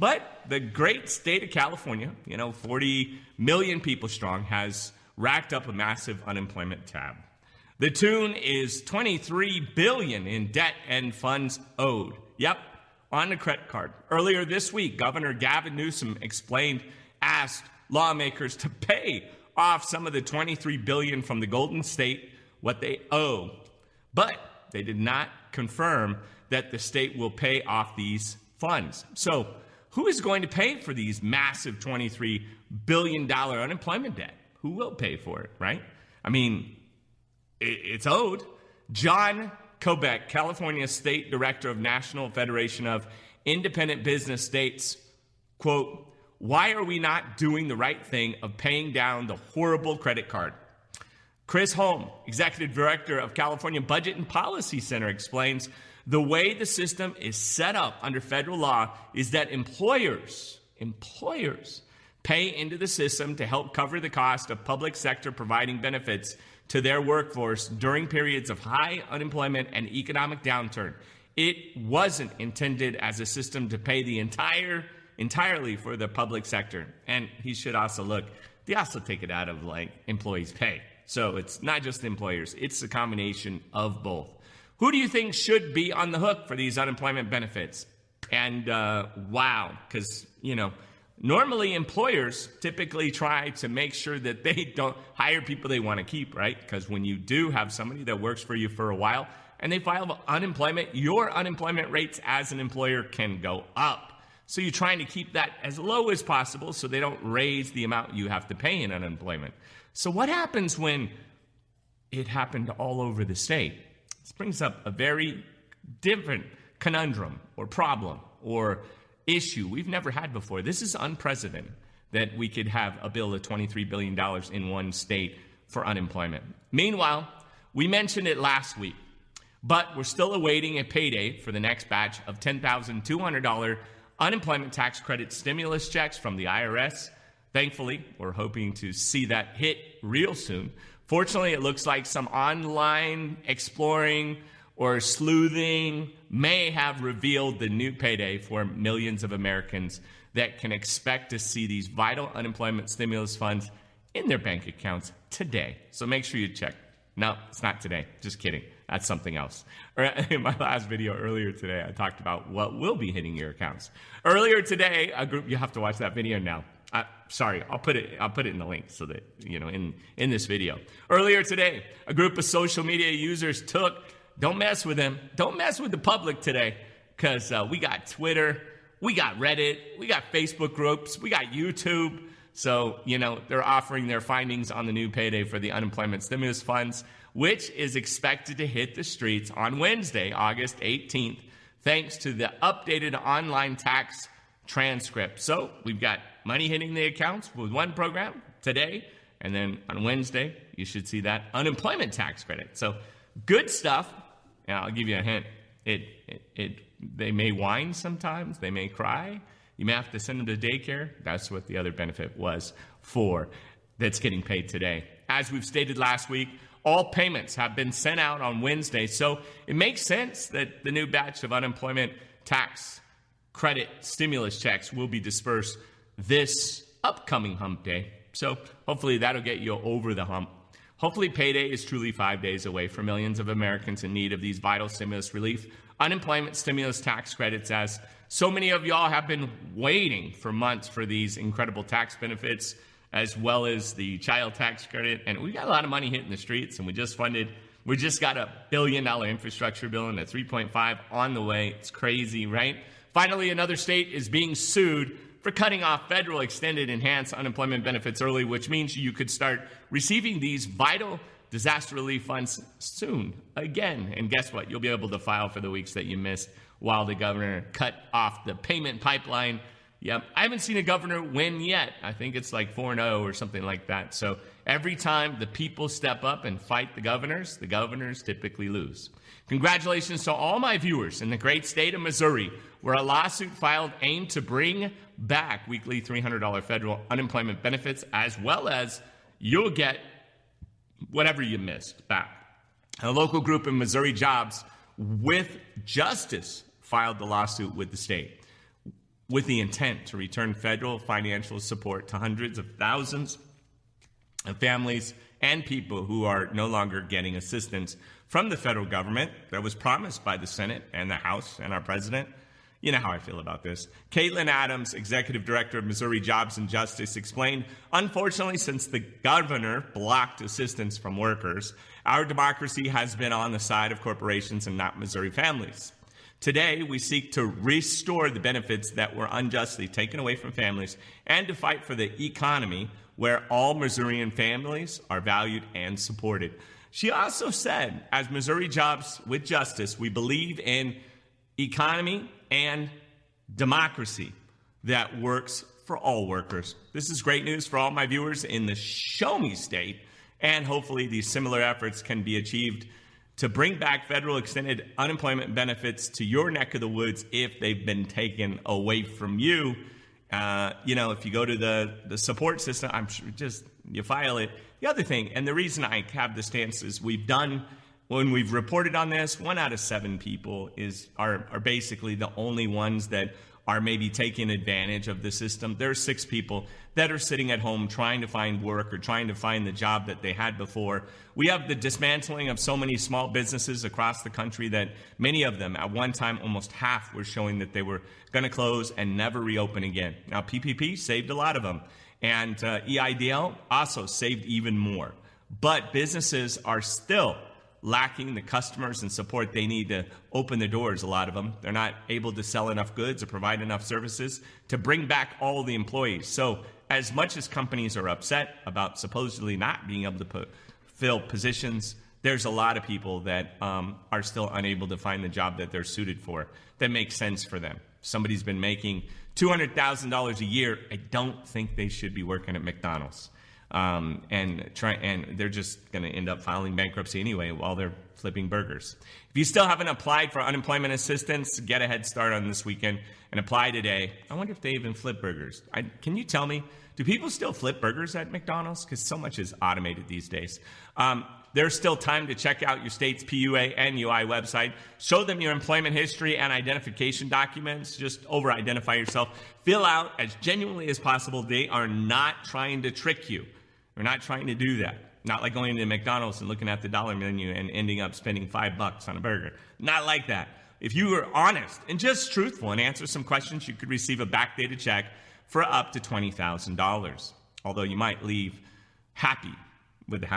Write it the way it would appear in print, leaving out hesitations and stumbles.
But the great state of California, 40 million people strong, has racked up a massive unemployment tab. The tune is $23 billion in debt and funds owed. Yep, on the credit card. Earlier this week, Governor Gavin Newsom asked lawmakers to pay off some of the $23 billion from the Golden State, what they owe. But they did not confirm that the state will pay off these funds. So who is going to pay for these massive $23 billion unemployment debt? Who will pay for it, right? I mean, it's owed. John Kobeck, California State Director of National Federation of Independent Business, states, quote, "Why are we not doing the right thing of paying down the horrible credit card?" Chris Holm, Executive Director of California Budget and Policy Center, explains the way the system is set up under federal law is that employers pay into the system to help cover the cost of public sector providing benefits to their workforce during periods of high unemployment and economic downturn. It wasn't intended as a system to pay the entirely for the public sector. And he should also look, they also take it out of employees' pay. So it's not just the employers, it's a combination of both. Who do you think should be on the hook for these unemployment benefits? And wow, because, normally employers typically try to make sure that they don't hire people they want to keep, right? Because when you do have somebody that works for you for a while and they file unemployment, your unemployment rates as an employer can go up. So you're trying to keep that as low as possible so they don't raise the amount you have to pay in unemployment. So what happens when it happened all over the state? This brings up a very different conundrum or problem or issue we've never had before. This is unprecedented that we could have a bill of $23 billion in one state for unemployment. Meanwhile, we mentioned it last week, but we're still awaiting a payday for the next batch of $10,200 unemployment tax credit stimulus checks from the IRS. Thankfully, we're hoping to see that hit real soon. Fortunately, it looks like some online exploring or sleuthing may have revealed the new payday for millions of Americans that can expect to see these vital unemployment stimulus funds in their bank accounts today. So make sure you check. No, it's not today. Just kidding. That's something else. In my last video earlier today, I talked about what will be hitting your accounts. Earlier today, a group, you have to watch that video now. Sorry, I'll put it in the link so that, in this video. Earlier today, a group of social media users don't mess with them. Don't mess with the public today, because we got Twitter, we got Reddit, we got Facebook groups, we got YouTube. So, they're offering their findings on the new payday for the unemployment stimulus funds, which is expected to hit the streets on Wednesday, August 18th, thanks to the updated online tax transcript. So we've got money hitting the accounts with one program today, and then on Wednesday, you should see that unemployment tax credit. So good stuff. And I'll give you a hint. They may whine sometimes. They may cry. You may have to send them to daycare. That's what the other benefit was for that's getting paid today. As we've stated last week, all payments have been sent out on Wednesday. So it makes sense that the new batch of unemployment tax credit stimulus checks will be dispersed this upcoming hump day. So hopefully that'll get you over the hump. Hopefully payday is truly 5 days away for millions of Americans in need of these vital stimulus relief, unemployment stimulus tax credits, as so many of y'all have been waiting for months for these incredible tax benefits, as well as the child tax credit. And we got a lot of money hitting the streets, and we just got a $1 billion infrastructure bill and a 3.5 on the way. It's crazy, right? Finally, another state is being sued for cutting off federal extended enhanced unemployment benefits early, which means you could start receiving these vital disaster relief funds soon again. And guess what? You'll be able to file for the weeks that you missed while the governor cut off the payment pipeline. Yep, I haven't seen a governor win yet. I think it's like 4-0 or something like that. So every time the people step up and fight the governors typically lose. Congratulations to all my viewers in the great state of Missouri, where a lawsuit filed aimed to bring back weekly $300 federal unemployment benefits, as well as you'll get whatever you missed back. A local group in Missouri Jobs with Justice filed the lawsuit with the state. with the intent to return federal financial support to hundreds of thousands of families and people who are no longer getting assistance from the federal government that was promised by the Senate and the House and our president. You know how I feel about this. Caitlin Adams, executive director of Missouri Jobs and Justice, explained, unfortunately, since the governor blocked assistance from workers, our democracy has been on the side of corporations and not Missouri families. Today, we seek to restore the benefits that were unjustly taken away from families and to fight for the economy where all Missourian families are valued and supported. She also said, as Missouri Jobs with Justice, we believe in economy and democracy that works for all workers. This is great news for all my viewers in the Show Me State, and hopefully these similar efforts can be achieved to bring back federal extended unemployment benefits to your neck of the woods if they've been taken away from you. If you go to the support system, I'm sure you file it. The other thing, and the reason I have the stance is when we've reported on this, 1 out of 7 people are basically the only ones that are maybe taking advantage of the system. There are 6 people that are sitting at home trying to find work or trying to find the job that they had before. We have the dismantling of so many small businesses across the country that many of them, at one time, almost half were showing that they were going to close and never reopen again. Now, PPP saved a lot of them, and EIDL also saved even more. But businesses are still lacking the customers and support they need to open their doors, a lot of them. They're not able to sell enough goods or provide enough services to bring back all the employees. So as much as companies are upset about supposedly not being able to fill positions, there's a lot of people that are still unable to find the job that they're suited for, that makes sense for them. Somebody's been making $200,000 a year. I don't think they should be working at McDonald's. And they're just going to end up filing bankruptcy anyway while they're flipping burgers. If you still haven't applied for unemployment assistance, get a head start on this weekend and apply today. I wonder if they even flip burgers. Can you tell me, do people still flip burgers at McDonald's? Because so much is automated these days. There's still time to check out your state's PUA and UI website. Show them your employment history and identification documents. Just over-identify yourself. Fill out as genuinely as possible. They are not trying to trick you. They're not trying to do that. Not like going to McDonald's and looking at the dollar menu and ending up spending $5 on a burger. Not like that. If you are honest and just truthful and answer some questions, you could receive a backdated check for up to $20,000. Although you might leave happy with the